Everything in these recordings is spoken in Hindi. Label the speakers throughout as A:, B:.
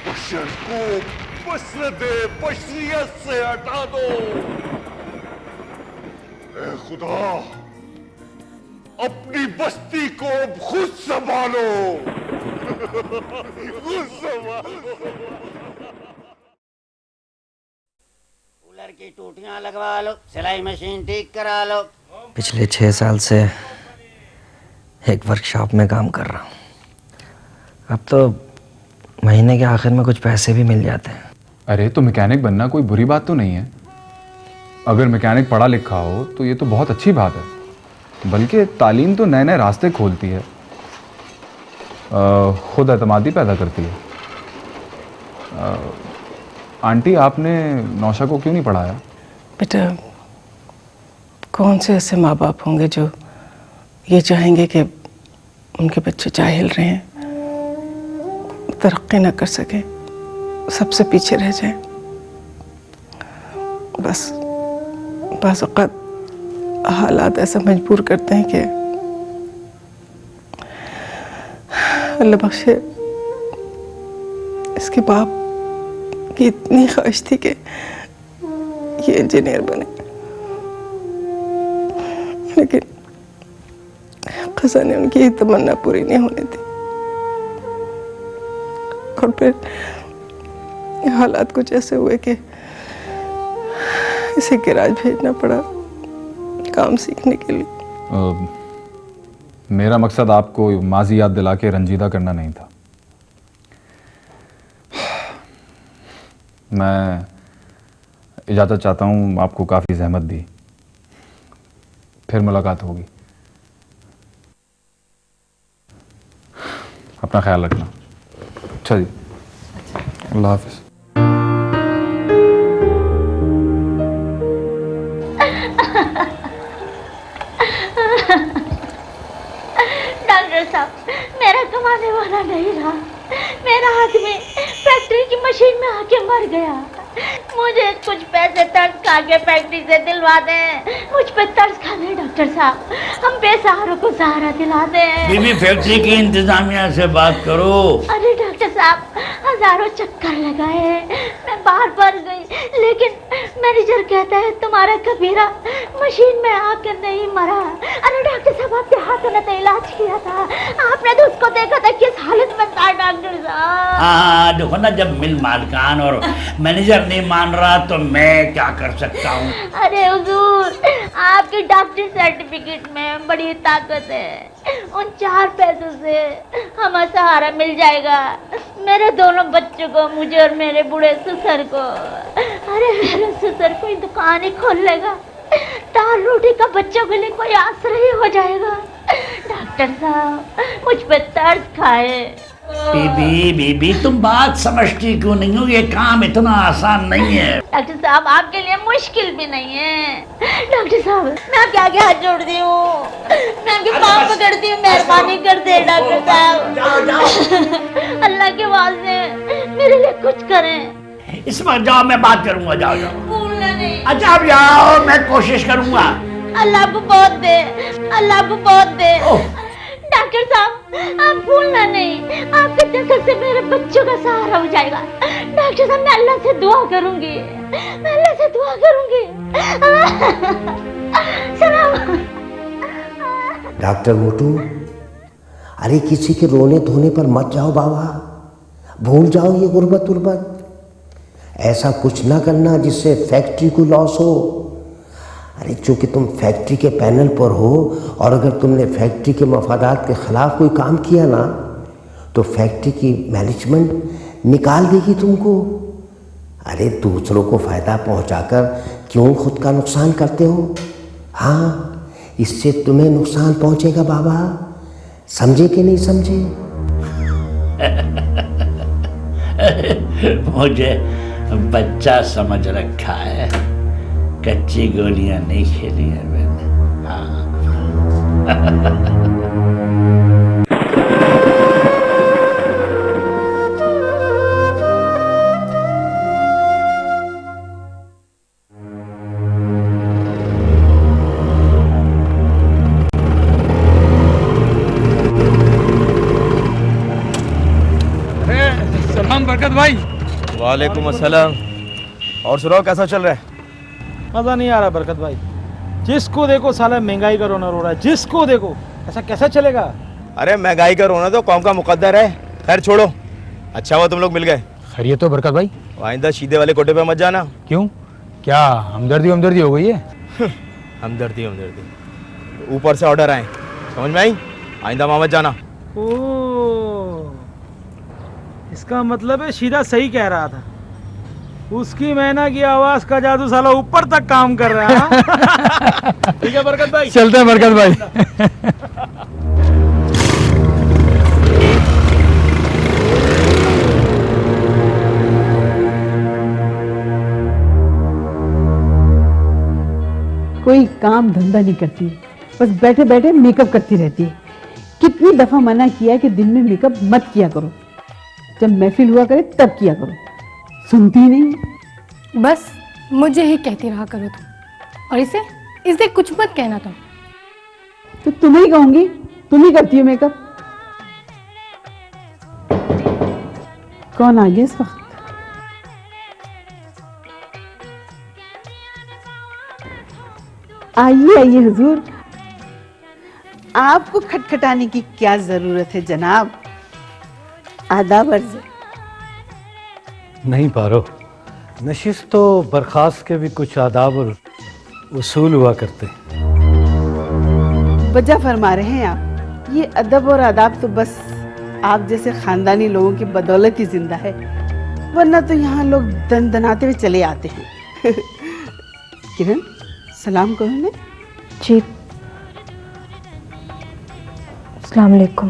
A: बशर को बशरत बशरियत से हटा दो। ए खुदा, अपनी बस्ती को खुद संभालो। खुद संभालो।
B: कूलर की टूटियां लगवा लो, सिलाई मशीन ठीक करा लो।
C: पिछले 6 साल से एक वर्कशॉप में काम कर रहा हूँ। अब तो महीने के आखिर में कुछ पैसे भी मिल जाते हैं।
D: अरे तो मैकेनिक बनना कोई बुरी बात तो नहीं है। अगर मैकेनिक पढ़ा लिखा हो तो ये तो बहुत अच्छी बात है, बल्कि तालीम तो नए नए रास्ते खोलती है, खुद एतमादी पैदा करती है। आंटी, आपने नौशा को क्यों नहीं पढ़ाया?
E: बेटा, कौन से ऐसे माँ बाप होंगे जो ये चाहेंगे कि उनके बच्चे जाहिल रहें, तरक्की ना कर सके, सबसे पीछे रह जाए। बस बाज़ औक़ात हालात ऐसा मजबूर करते हैं कि अल्लाह बख्शे, इसके बाप की इतनी ख्वाहिश थी कि ये इंजीनियर बने, लेकिन ख़ज़ा ने उनकी तमन्ना पूरी नहीं होने दी। और फिर हालात कुछ ऐसे हुए कि इसे गैराज भेजना पड़ा काम सीखने के लिए।
D: मेरा मकसद आपको माजी याद दिला के रंजीदा करना नहीं था। मैं इजाज़त चाहता हूँ, आपको काफ़ी ज़हमत दी। फिर मुलाकात होगी। अपना ख्याल रखना। अच्छा जी, अल्लाह हाफ़िज़।
F: डॉक्टर साहब, मेरा कमाने वाला नहीं रहा। मेरा आदमी फैक्ट्री की मशीन में आके मर गया। मुझे कुछ पैसे तर्स खा के फैक्ट्री से दिलवा दें। मुझ पे तर्स खा ले डॉक्टर साहब, हम बेसहारों को सहारा दिला दें।
B: बीबी, फैक्ट्री की इंतजामिया से बात करो।
F: अरे डॉक्टर साहब, हजारों चक्कर लगाए, मैं बार बार गई, लेकिन मैनेजर कहता है तुम्हारा कबीरा मशीन में आकर नहीं मरा। अरे डॉक्टर साहब, आपके हाथों ने तो इलाज किया था, आपने तो उसको देखा था किस हालत में था डॉक्टर साहब।
B: हाँ, देखो ना, जब मिल मालिकान और मैनेजर नहीं मान रहा तो मैं क्या कर सकता हूँ।
F: अरे हुजूर, आपकी डॉक्टरी सर्टिफिकेट में बड़ी ताकत है। उन 4 पैसों से हमें सहारा मिल जाएगा, मेरे दोनों बच्चों को, मुझे और मेरे बूढ़े ससुर को। अरे मेरे ससुर कोई दुकान ही खोल लेगा, दाल रोटी का बच्चों के लिए कोई आश्रय हो जाएगा। डॉक्टर साहब, मुझ पे तरस खाए।
B: बीबी, तुम बात समझती क्यों नहीं हो? ये काम इतना आसान नहीं है।
F: डॉक्टर साहब, आपके लिए मुश्किल भी नहीं है। डॉक्टर साहब, मैं आपके आगे हाथ जोड़ती हूँ, मैं आपके पाँव पकड़ती हूँ, मेहरबानी कर दे डॉक्टर साहब। अल्लाह के वास्ते मेरे लिए कुछ करें।
B: इस वक्त जाओ, मैं बात करूंगा। जाओ जाओ।
F: भूलना नहीं।
B: अच्छा, अब जाओ, मैं कोशिश करूंगा।
F: अल्लाह आपको बहुत दे, अल्लाह आपको बहुत दे। डॉक्टर साहब, आप भूलना नहीं, आपके दस्तक से मेरे बच्चों का सहारा हो जाएगा। डॉक्टर साहब, मैं अल्लाह से दुआ करूंगी, मैं अल्लाह से दुआ करूंगी। सलाम।
G: डॉक्टर मोटू, अरे किसी के रोने धोने पर मत जाओ बाबा, भूल जाओ ये गुर्बत उर्बत। ऐसा कुछ ना करना जिससे फैक्ट्री को लॉस हो। अरे चूंकि तुम फैक्ट्री के पैनल पर हो, और अगर तुमने फैक्ट्री के मफादात के ख़िलाफ़ कोई काम किया ना, तो फैक्ट्री की मैनेजमेंट निकाल देगी तुमको। अरे दूसरों को फ़ायदा पहुंचाकर क्यों खुद का नुकसान करते हो? हाँ, इससे तुम्हें नुकसान पहुंचेगा बाबा, समझे कि नहीं समझे?
B: मुझे बच्चा समझ रखा है, कच्ची गोलियां नहीं खेली है मैंने। हाँ।
D: सलाम बरकत भाई।
H: वालेकुम अस्सलाम। और सुनाओ कैसा चल रहा है?
I: मज़ा नहीं आ रहा बरकत भाई, जिसको देखो साला महंगाई का रोना रो रहा है, जिसको देखो। ऐसा कैसा चलेगा?
H: अरे महंगाई का रोना तो कौम का मुकद्दर है। खैर छोड़ो, अच्छा हुआ तुम लोग मिल गए।
I: खैरियत हो बरकत भाई?
H: आइंदा सीधे वाले कोटे पे मत जाना।
I: क्यों, क्या हमदर्दी हो गई है?
H: हमदर्दी हमदर्दी, ऊपर से ऑर्डर आए, समझ में आई? आइंदा वहाँ मत जाना।
I: ओ, इसका मतलब है शीरा सही कह रहा था, उसकी मैना की आवाज का जादू साला ऊपर तक काम कर रहा है। ठीक है बरकत भाई,
D: चलते हैं बरकत भाई।
J: कोई काम धंधा नहीं करती, बस बैठे बैठे मेकअप करती रहती है। कितनी दफा मना किया कि दिन में मेकअप मत किया करो, जब महफिल हुआ करे तब किया करो, सुनती नहीं।
K: बस मुझे ही कहती रहा करो तुम, और इसे कुछ मत कहना तुम।
J: तो तुम्हें ही कहूंगी, तुम ही करती हो मेकअप। कौन आ गया इस वक्त? आइए आइए हुजूर, आपको खटखटाने की क्या जरूरत है जनाब, आदाब अर्ज़।
A: नहीं पारो, नशिस्त तो बर्खास्त के भी कुछ आदाब और उसूल हुआ करते।
J: वजह फरमा रहे हैं आप, ये अदब और आदाब तो बस आप जैसे खानदानी लोगों की बदौलत ही जिंदा है, वरना तो यहाँ लोग दन दनाते हुए चले आते हैं। किरण, सलाम करो ने।
K: जी, अस्सलाम वालेकुम।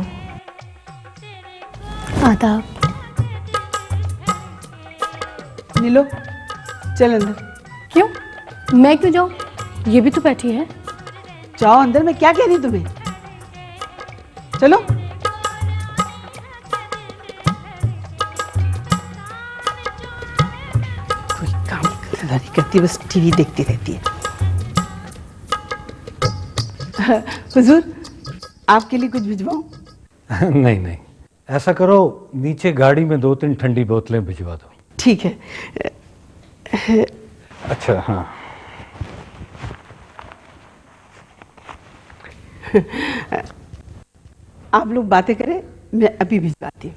K: आदाब।
J: नीलो, चल अंदर।
K: क्यों, मैं क्यों जाऊं? ये भी तो बैठी है।
J: जाओ अंदर, मैं क्या कह रही तुम्हें, चलो। कोई काम नहीं करती, बस टीवी देखती रहती है। हुजूर, आपके लिए कुछ भिजवाऊं?
A: नहीं नहीं, ऐसा करो नीचे गाड़ी में 2-3 ठंडी बोतलें भिजवा दो।
J: ठीक है।
A: अच्छा हाँ,
J: आप लोग बातें करें, मैं अभी भिजवाती हूँ।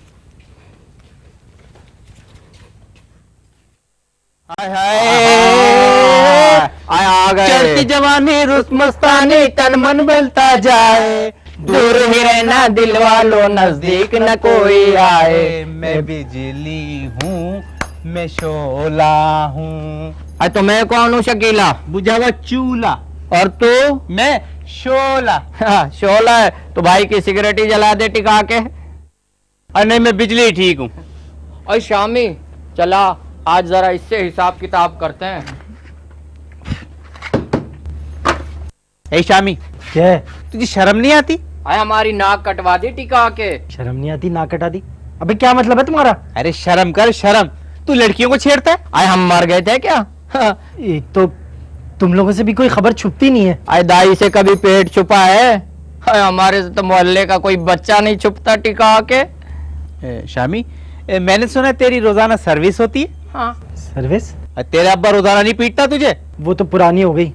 H: आ गए।
C: चढ़ती जवानी रुस मस्तानी, तन मन बलता जाए, दूर ही रहना दिल वालों, नजदीक न कोई आए।
H: मैं बिजली हूँ, मैं शोला हूँ।
C: अरे तो मैं कौन हूँ शकीला?
H: बुझा हुआ चूल्हा।
C: और तू?
H: मैं शोला।
C: हाँ, शोला है तो भाई की सिगरेट ही जला दे टिका के।
H: और नहीं, मैं बिजली ठीक हूँ।
C: और शामी चला, आज जरा इससे हिसाब किताब करते हैं।
H: ए शामी,
I: क्या है?
H: तुझे शर्म नहीं आती?
C: अरे हमारी नाक कटवा दी टिका के।
I: शर्म नहीं आती, नाक कटा दी? अबे क्या मतलब है तुम्हारा?
H: अरे शर्म कर शर्म, तू लड़कियों को छेड़ता है?
C: अरे हम मर गए थे क्या?
I: एक तो तुम लोगों से भी कोई खबर छुपती नहीं है।
C: अरे दाई से कभी पेट छुपा है? अरे हमारे से तो मोहल्ले का कोई बच्चा नहीं छुपता टिका के।
H: शामी, मैंने सुना तेरी रोजाना सर्विस होती है।
C: हाँ।
I: सर्विस?
H: तेरा अब्बा रोजाना नहीं पीटता तुझे?
I: वो तो पुरानी हो गई,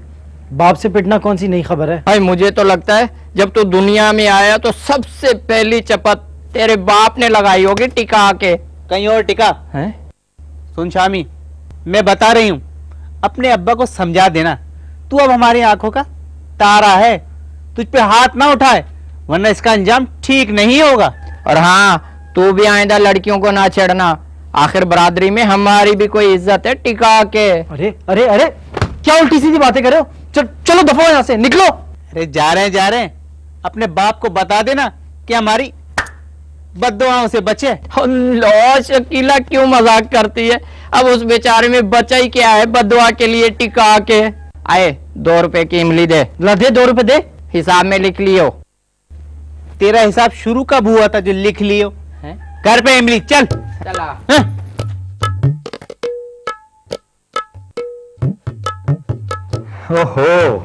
I: बाप से पिटना कौन सी नई खबर है?
C: भाई मुझे तो लगता है जब तू दुनिया में आया तो सबसे पहली चपत तेरे बाप ने लगाई होगी टिका के।
H: कहीं और टिका
C: हैं?
H: सुन शामी, मैं बता रही हूँ, अपने अब्बा को समझा देना, तू अब हमारी आंखों का तारा है, तुझ पे हाथ ना उठाए वरना इसका अंजाम ठीक नहीं होगा।
C: और हाँ, तू भी आइंदा लड़कियों को ना छेड़ना, आखिर बरादरी में हमारी भी कोई इज्जत है टिका के।
I: अरे अरे अरे, क्या उल्टी सीधी बातें कर रहे हो? चलो दफा यहाँ से, निकलो।
H: अरे जा रहे हैं, अपने बाप को बता देना कि हमारी बद्दुआओं से बचे।
C: लो शकीला, क्यों मजाक करती है? अब उस बेचारे में बचा ही क्या है बद्दुआ के लिए टिका के। आए 2 रुपए की इमली दे।
I: ला दे, 2 रुपए दे।
C: हिसाब में लिख लियो।
H: तेरा हिसाब शुरू कब हुआ था जो लिख लियो? घर पे इमली, चल।
C: चला।
A: ओहो,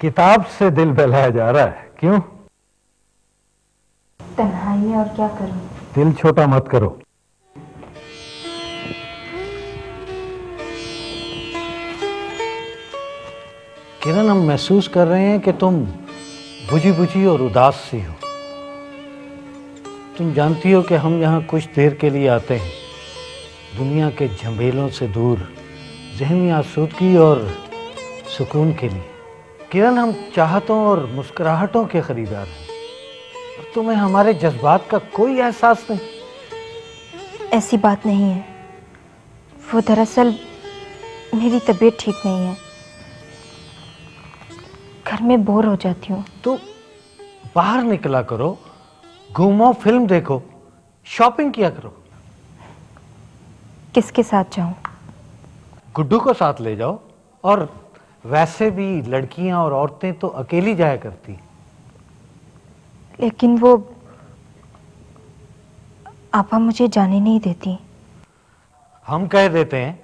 A: किताब से दिल बहलाया जा रहा है, क्यों?
K: तन्हाई है और क्या करूं।
A: दिल छोटा मत करो। किरण, हम महसूस कर रहे हैं कि तुम बुझी बुझी और उदास सी हो। तुम जानती हो कि हम यहाँ कुछ देर के लिए आते हैं, दुनिया के झमेलों से दूर, ज़हनी आसूदगी और सुकून के लिए। किरण, हम चाहतों और मुस्कुराहटों के खरीदार हैं और तुम्हें हमारे जज्बात का कोई एहसास नहीं।
L: ऐसी बात नहीं है, वो दरअसल मेरी तबीयत ठीक नहीं है, घर में बोर हो जाती हूँ।
A: तो बाहर निकला करो, घूमो, फिल्म देखो, शॉपिंग किया करो।
L: किसके साथ जाऊं?
A: गुड्डू को साथ ले जाओ। और वैसे भी लड़कियां और औरतें तो अकेली जाया करती।
L: लेकिन वो आपा मुझे जाने नहीं देती।
A: हम कह देते हैं।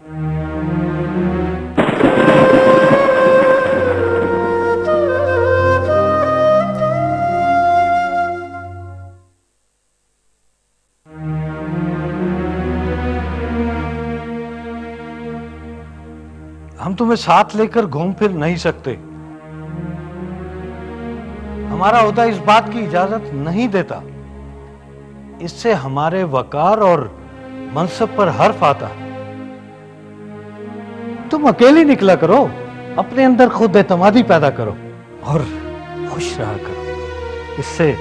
A: हम तुम्हें साथ लेकर घूम फिर नहीं सकते। हमारा ओहदा इस बात की इजाजत नहीं देता। इससे हमारे वकार और मनसब पर हर्फ आता। तुम अकेली निकला करो, अपने अंदर खुद एतमादी पैदा करो और खुश रहा करो। इससे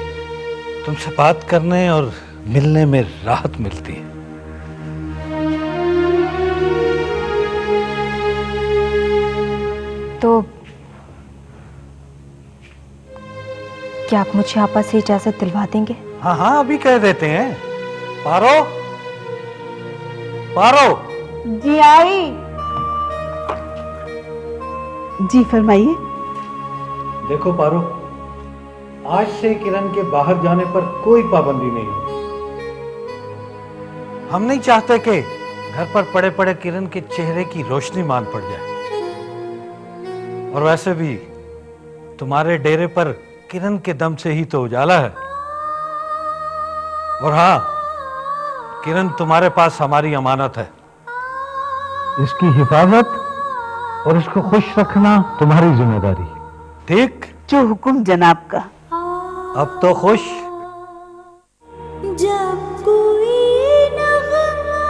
A: तुमसे बात करने और मिलने में राहत मिलती है।
L: तो क्या आप मुझे आपा से इजाजत दिलवा देंगे?
A: हाँ हाँ, अभी कह देते हैं। पारो, पारो।
J: जी आई। जी फरमाइए।
A: देखो पारो, आज से किरण के बाहर जाने पर कोई पाबंदी नहीं होगी। हम नहीं चाहते कि घर पर पड़े पड़े किरण के चेहरे की रोशनी मान पड़ जाए। और वैसे भी तुम्हारे डेरे पर किरण के दम से ही तो उजाला है। और हाँ, किरण तुम्हारे पास हमारी अमानत है। इसकी हिफाजत और इसको खुश रखना तुम्हारी जिम्मेदारी। ठीक?
J: जो हुक्म जनाब का।
A: अब तो खुश?
F: जब कोई नगमा,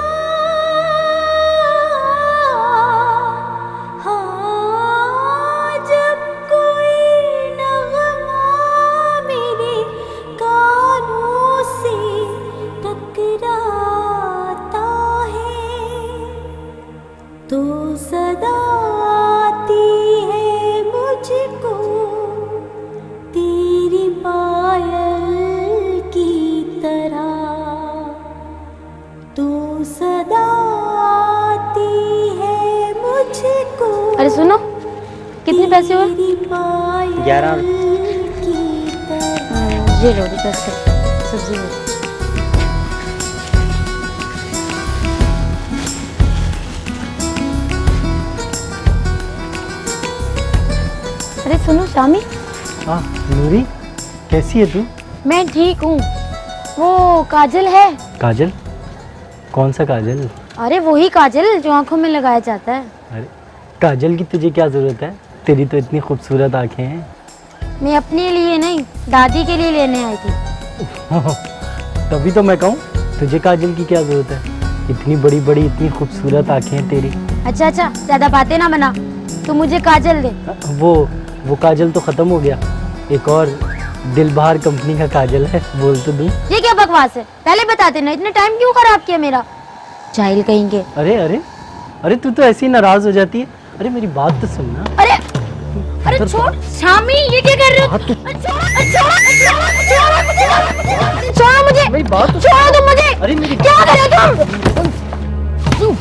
F: हाँ, जब कोई नगमा मेरे कानों से टकराता है तो सदा आती है मुझको तेरी पायल की तरह, तू सदा आती है मुझको।
K: अरे सुनो, कितने पैसे हुए?
H: 11।
K: ये लो 10 सब्जी में। अरे सुनो शामी।
A: हाँ नूरी, कैसी है तू?
K: मैं ठीक हूँ। वो काजल है?
C: काजल? कौन सा काजल?
K: अरे वही काजल जो आंखों में लगाया जाता है।
C: अरे काजल की तुझे क्या जरूरत है? तेरी तो इतनी खूबसूरत आंखें हैं।
K: मैं अपने लिए नहीं, दादी के लिए लेने आई थी।
C: तभी तो मैं कहूँ, तुझे काजल की क्या जरूरत है? इतनी बड़ी बड़ी इतनी खूबसूरत आंखें हैं तेरी।
K: अच्छा अच्छा, ज्यादा बातें ना बना, तू मुझे काजल दे।
C: वो काजल तो खत्म हो गया, एक और दिलबहार कंपनी का काजल है, बोल तो दूं।
K: ये क्या बकवास है? पहले बता देना, इतना टाइम क्यों खराब किया मेरा? जाहिल कहेंगे।
C: अरे अरे अरे तू तो ऐसे ही नाराज हो जाती है। अरे मेरी बात तो सुनना।
K: अरे अरे छोड़ शामी, ये क्या कर रहे हो? छोड़ो मुझे,
C: मेरी बात तो
K: छोड़ो तुम मुझे।
C: अरे मेरी
K: क्या कर रहे हो तुम?